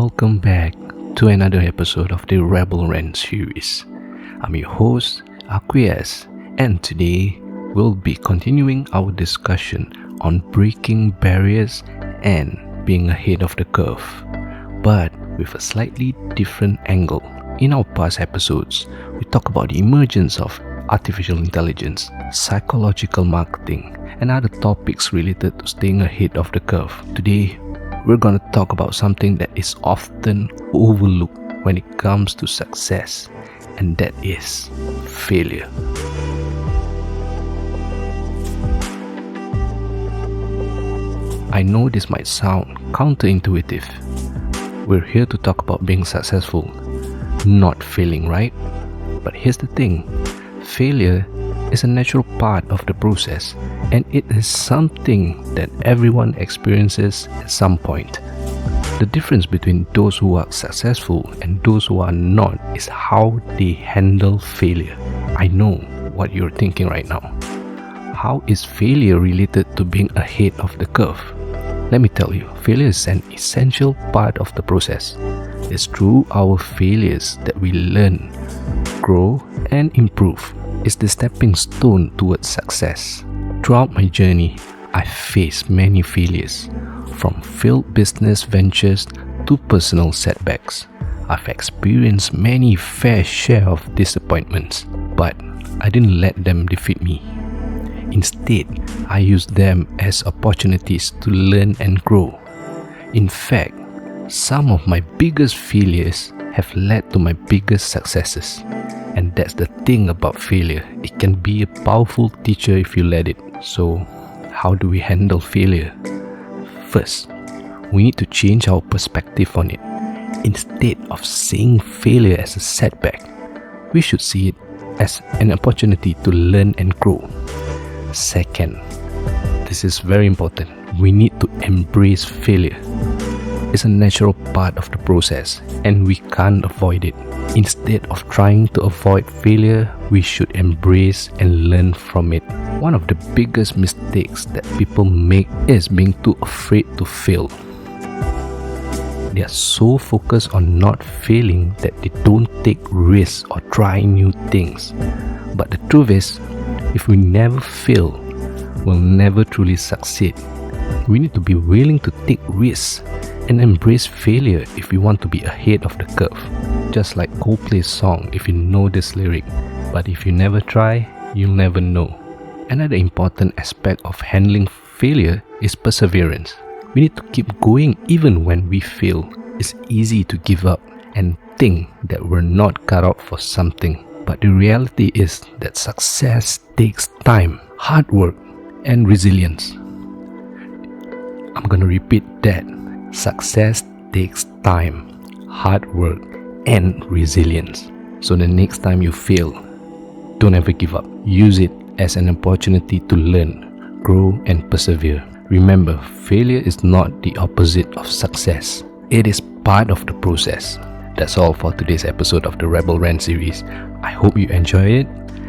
welcome back to another episode of the Rebel Rant series. I'm your host, Aquas, and today we'll be continuing our discussion on breaking barriers and being ahead of the curve, but with a slightly different angle. In our past episodes, we talk about the emergence of artificial intelligence, psychological marketing, and other topics related to staying ahead of the curve. Today, we're going to talk about something that is often overlooked when it comes to success, and that is failure. I know this might sound counterintuitive. We're here to talk about being successful, not failing, right? But here's the thing, failure is a natural part of the process, and it is something that everyone experiences at some point. The difference between those who are successful and those who are not is how they handle failure. I know what you're thinking right now. How is failure related to being ahead of the curve? Let me tell you, failure is an essential part of the process. It's through our failures that we learn, grow, and improve. It's the stepping stone towards success. Throughout my journey, I faced many failures, from failed business ventures to personal setbacks. I've experienced many fair share of disappointments, but I didn't let them defeat me. Instead, I used them as opportunities to learn and grow. In fact, some of my biggest failures have led to my biggest successes. And that's the thing about failure. It can be a powerful teacher if you let it. So, how do we handle failure? First, we need to change our perspective on it. Instead of seeing failure as a setback, we should see it as an opportunity to learn and grow. Second, this is very important. We need to embrace failure. It's a natural part of the process, and we can't avoid it. Instead of trying to avoid failure, we should embrace and learn from it. One of the biggest mistakes that people make is being too afraid to fail. They are so focused on not failing that they don't take risks or try new things. But the truth is, if we never fail, we'll never truly succeed. We need to be willing to take risks and embrace failure if we want to be ahead of the curve. Just like Coldplay's song, if you know this lyric, but if you never try, you'll never know. Another important aspect of handling failure is perseverance. We need to keep going even when we fail. It's easy to give up and think that we're not cut out for something. But the reality is that success takes time, hard work, and resilience. I'm gonna repeat that. Success takes time, hard work, and resilience. So the next time you fail, don't ever give up. Use it as an opportunity to learn, grow, and persevere. Remember, failure is not the opposite of success. It is part of the process. That's all for today's episode of the Rebel Rant series. I hope you enjoyed it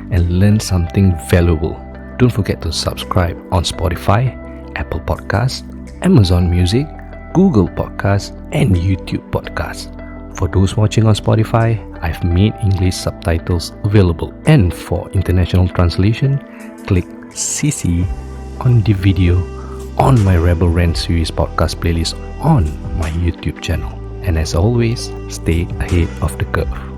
and learned something valuable. Don't forget to subscribe on Spotify, Apple Podcasts, Amazon Music, Google Podcasts, and YouTube Podcasts. For those watching on Spotify, I've made English subtitles available. And for international translation, click CC on the video on my Rebel Rant series podcast playlist on my YouTube channel. And as always, stay ahead of the curve.